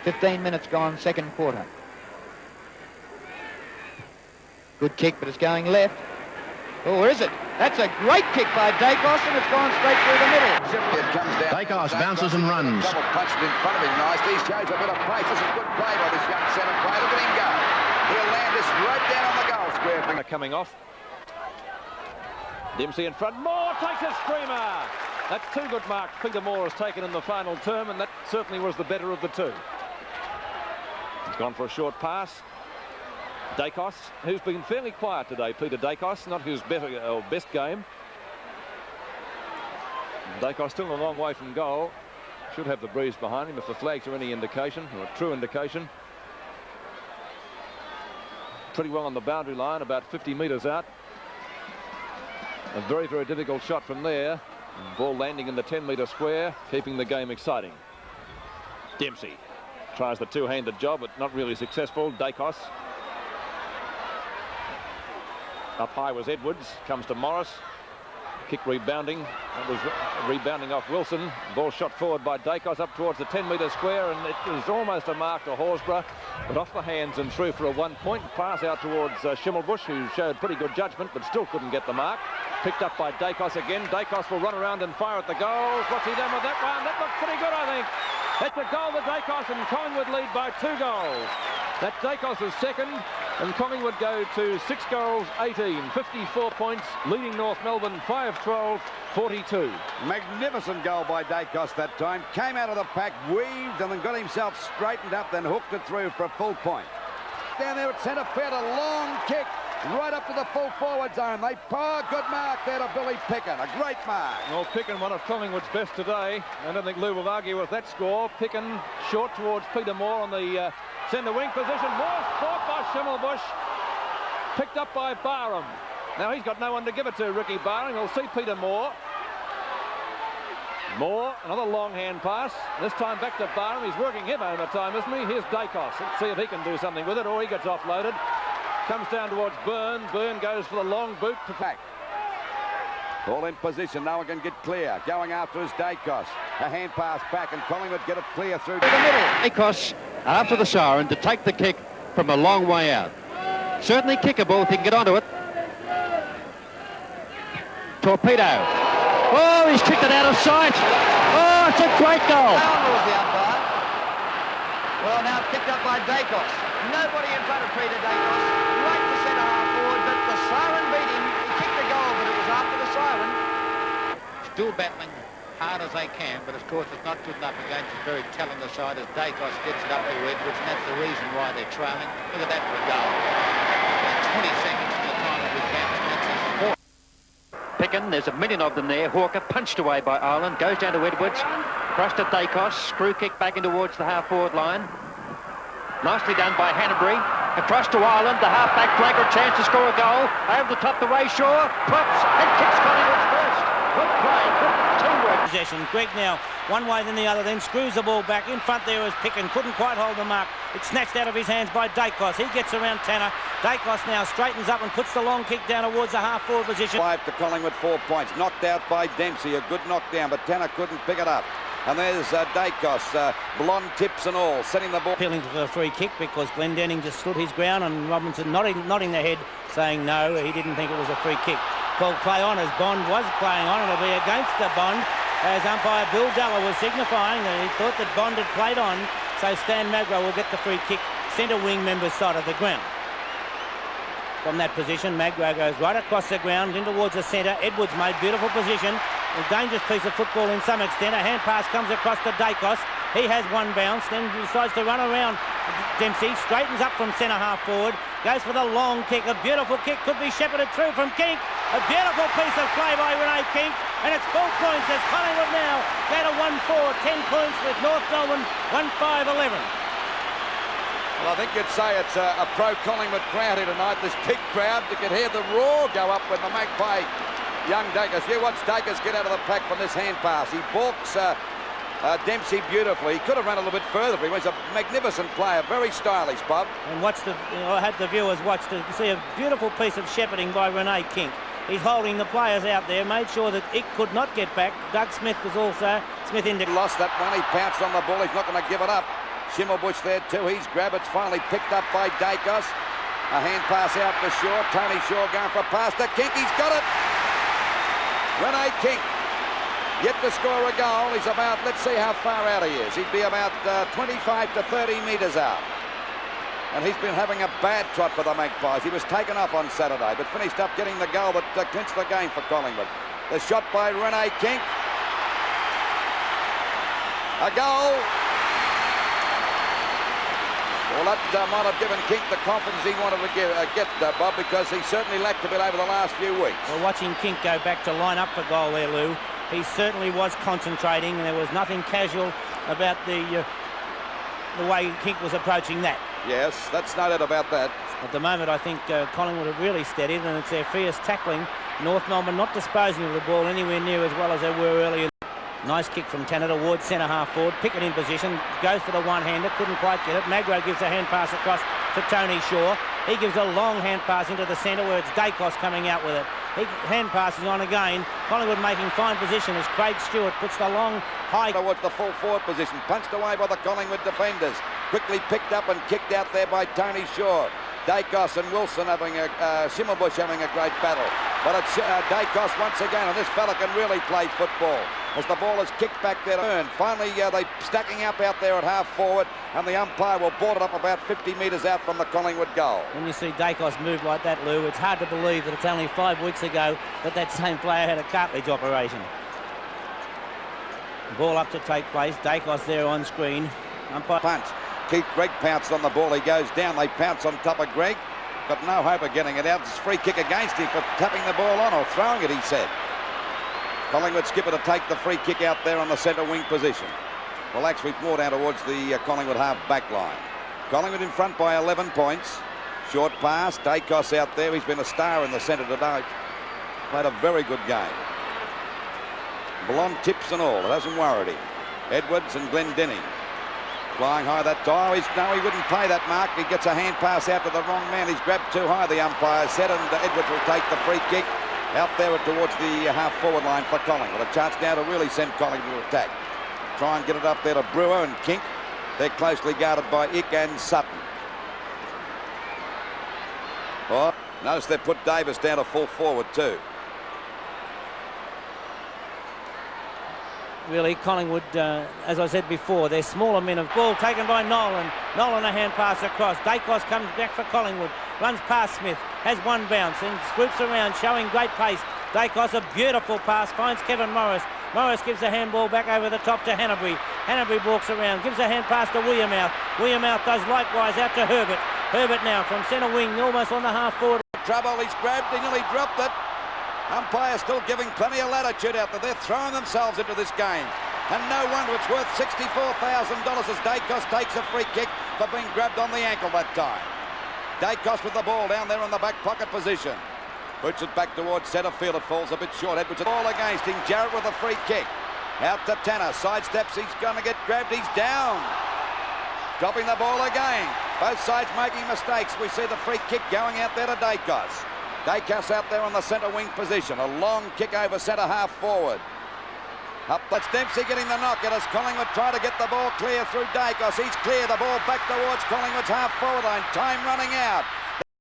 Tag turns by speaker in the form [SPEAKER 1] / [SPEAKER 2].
[SPEAKER 1] 15 minutes gone, second quarter. Good kick, but it's going left. Oh, where is it? That's a great kick by Daicos, and it's gone straight through the middle.
[SPEAKER 2] It comes down.
[SPEAKER 3] Daicos bounces and runs.
[SPEAKER 2] Double punched in front of him nicely. He shows a bit of pace. This is good play by this young centre player. Look at him go. He'll land this right down on the goal square.
[SPEAKER 4] Coming off. Dempsey in front. Moore takes a screamer. That's two good marks Peter Moore has taken in the final term, and that certainly was the better of the two. He's gone for a short pass. Daicos, who's been fairly quiet today, Peter Daicos, not his best game. Daicos still a long way from goal. Should have the breeze behind him if the flags are any indication, or a true indication. Pretty well on the boundary line, about 50 metres out. A very, very difficult shot from there. Ball landing in the 10-metre square, keeping the game exciting. Dempsey tries the two-handed job, but not really successful. Daicos. Up high was Edwards, comes to Morris. Kick rebounding. That was rebounding off Wilson. Ball shot forward by Daicos up towards the 10-metre square, and it was almost a mark to Horsburgh, but off the hands and through for a 1-point pass out towards Schimmelbusch, who showed pretty good judgment, but still couldn't get the mark. Picked up by Daicos again. Daicos will run around and fire at the goals. What's he done with that one? That looks pretty good, I think. That's a goal to Daicos, and Collingwood lead by 2 goals. That's Daicos' second, and Collingwood go to 6 goals, 18, 54 points, leading North Melbourne 5-12, 42.
[SPEAKER 2] Magnificent goal by Daicos that time. Came out of the pack, weaved, and then got himself straightened up, then hooked it through for a full point. Down there at centre field, a long kick right up to the full forward zone. They pour good mark there to Billy Picken. A great mark.
[SPEAKER 4] Well, Picken, one of Collingwood's best today. I don't think Lou will argue with that score. Picken short towards Peter Moore on the centre wing position. Moore fought by Schimmelbusch. Picked up by Barham. Now he's got no one to give it to, Ricky Barham. We'll see Peter Moore. Moore, another long hand pass. This time back to Barham. He's working him overtime, isn't he? Here's Daicos. Let's see if he can do something with it, or he gets offloaded. Comes down towards Byrne. Byrne goes for the long boot to back.
[SPEAKER 2] All in position. No one can get clear. Going after is Daicos. A hand pass back, and Collingwood get it clear through to the middle.
[SPEAKER 1] Daicos, after the siren, to take the kick from a long way out. Certainly kickable if he can get onto it. Torpedo. Oh, he's kicked it out of sight. Oh, it's a great goal. Well, now picked up by Daicos. Nobody in front of Peter Daicos. Right to centre half forward, but the siren beat him. He kicked the goal, but it was after the siren. Still battling hard as they can, but of course it's not good enough against a very talented side as Daicos gets it up to Edwards, and that's the reason why they're trailing. Look at that for a goal. 20 seconds from the time that we count. Picken, there's a million of them there. Hawker punched away by Ireland, goes down to Edwards, across to Daicos, screw kick back in towards the half-forward line. Nicely done by Hanbury. Across to Ireland, the half-back flanker, chance to score a goal. Over the top to Ray Shaw, pops and kicks Collingwood's first. Good play, good teamwork.
[SPEAKER 5] Possession. Greg now, one way then the other, then screws the ball back. In front there is Picken, couldn't quite hold the mark. It's snatched out of his hands by Daicos. He gets around Tanner. Daicos now straightens up and puts the long kick down towards the half-forward position.
[SPEAKER 2] 5 to Collingwood, 4 points. Knocked out by Dempsey, a good knockdown, but Tanner couldn't pick it up. And there's Daicos, blonde tips and all, setting the ball.
[SPEAKER 5] Appealing for the free kick because Glendenning just stood his ground, and Robinson nodding their head, saying no, he didn't think it was a free kick. Called play on as Bond was playing on, and it'll be against the Bond, as umpire Bill Dalla was signifying that he thought that Bond had played on, so Stan Magro will get the free kick, centre wing member's side of the ground. From that position, Magro goes right across the ground in towards the centre. Edwards made beautiful position. A dangerous piece of football in some extent. A hand pass comes across to Daicos. He has one bounce, then decides to run around Dempsey. Straightens up from centre half forward. Goes for the long kick. A beautiful kick. Could be shepherded through from Kink. A beautiful piece of play by Renee Kink. And it's 4 points as Collingwood now go to 1-4. 10 points with North Melbourne 1-5-11.
[SPEAKER 2] Well, I think you'd say it's a pro-Collingwood crowd here tonight. This big crowd, you could hear the roar go up when the magpie, young Daicos. You watch Daicos get out of the pack from this hand pass. He balks Dempsey beautifully. He could have run a little bit further. He was a magnificent player, very stylish, Bob.
[SPEAKER 5] And I had the viewers watch to see a beautiful piece of shepherding by Renee Kink. He's holding the players out there, made sure that Ick could not get back. Doug Smith was also, Smith in.
[SPEAKER 2] Lost that one. He pounced on the ball. He's not going to give it up. And there's Daicos. Ball Schimmelbusch there too. He's grabbed. It's finally picked up by Daicos. A hand pass out to Shaw. Tony Shaw going for a pass to Kink. He's got it. Rene Kink yet to score a goal. He's about, let's see how far out he is. He'd be about 25 to 30 metres out. And he's been having a bad trot for the Magpies. He was taken off on Saturday, but finished up getting the goal that clinched the game for Collingwood. The shot by Rene Kink. A goal. Well, that might have given Kink the confidence he wanted to get, Bob, because he certainly lacked a bit over the last few weeks.
[SPEAKER 5] Well, watching Kink go back to line up for goal there, Lou, he certainly was concentrating, and there was nothing casual about the way Kink was approaching that.
[SPEAKER 2] Yes, that's no doubt about that.
[SPEAKER 5] At the moment, I think Collingwood have really steadied, and it's their fierce tackling. North Melbourne not disposing of the ball anywhere near as well as they were earlier. Nice kick from Tanner towards centre half forward. Pickett in position, goes for the one-hander, couldn't quite get it. Magro gives a hand pass across to Tony Shaw. He gives a long hand pass into the centre where it's Daicos coming out with it. He hand passes on again. Collingwood making fine position as Craig Stewart puts the long high
[SPEAKER 2] towards the full forward position, punched away by the Collingwood defenders. Quickly picked up and kicked out there by Tony Shaw. Daicos and Wilson having Schimmelbusch having a great battle. But it's Daicos once again, and this fella can really play football. As the ball is kicked back there to Earn. Finally, they stacking up out there at half forward, and the umpire will board it up about 50 metres out from the Collingwood goal.
[SPEAKER 5] When you see Daicos move like that, Lou, it's hard to believe that it's only 5 weeks ago that same player had a cartilage operation. Ball up to take place. Daicos there on screen. Umpire
[SPEAKER 2] punch. Keith Gregg pounced on the ball. He goes down. They pounce on top of Gregg. Got no hope of getting it out. It's a free kick against him for tapping the ball on or throwing it, he said. Collingwood skipper to take the free kick out there on the centre wing position. Well, actually more down towards the Collingwood half back line. Collingwood in front by 11 points. Short pass. Daicos out there. He's been a star in the centre tonight. Played a very good game. Blonde tips and all. It hasn't worried him. Edwards and Glendenning. Flying high that time. No, he wouldn't pay that mark. He gets a hand pass out to the wrong man. He's grabbed too high, the umpire said, and Edwards will take the free kick out there towards the half-forward line for Collingwood. A chance now to really send Collingwood to attack. Try and get it up there to Brewer and Kink. They're closely guarded by Ick and Sutton. Oh, notice they put Davis down to full forward too.
[SPEAKER 5] Really, Collingwood, as I said before, they're smaller men of ball taken by Nolan. Nolan a hand pass across. Daicos comes back for Collingwood. Runs past Smith. Has one bounce and swoops around, showing great pace. Daicos a beautiful pass. Finds Kevin Morris. Morris gives a handball back over the top to Hanbury. Hanbury walks around. Gives a hand pass to Williamouth. Williamouth does likewise out to Herbert. Herbert now from centre wing, almost on the half forward.
[SPEAKER 2] Trouble. He's grabbed. He nearly dropped it. Umpire still giving plenty of latitude out there. They're throwing themselves into this game. And no wonder it's worth $64,000 as Daicos takes a free kick for being grabbed on the ankle that time. Daicos with the ball down there in the back pocket position. Puts it back towards centre field. It falls a bit short. Edwards ball against him. Jarrett with a free kick. Out to Tanner. Sidesteps. He's going to get grabbed. He's down. Dropping the ball again. Both sides making mistakes. We see the free kick going out there to Daicos. Daicos out there on the centre wing position. A long kick over centre half forward. Up, that's Dempsey getting the knock as Collingwood try to get the ball clear through Daicos. He's clear. The ball back towards Collingwood's half forward line. Time running out.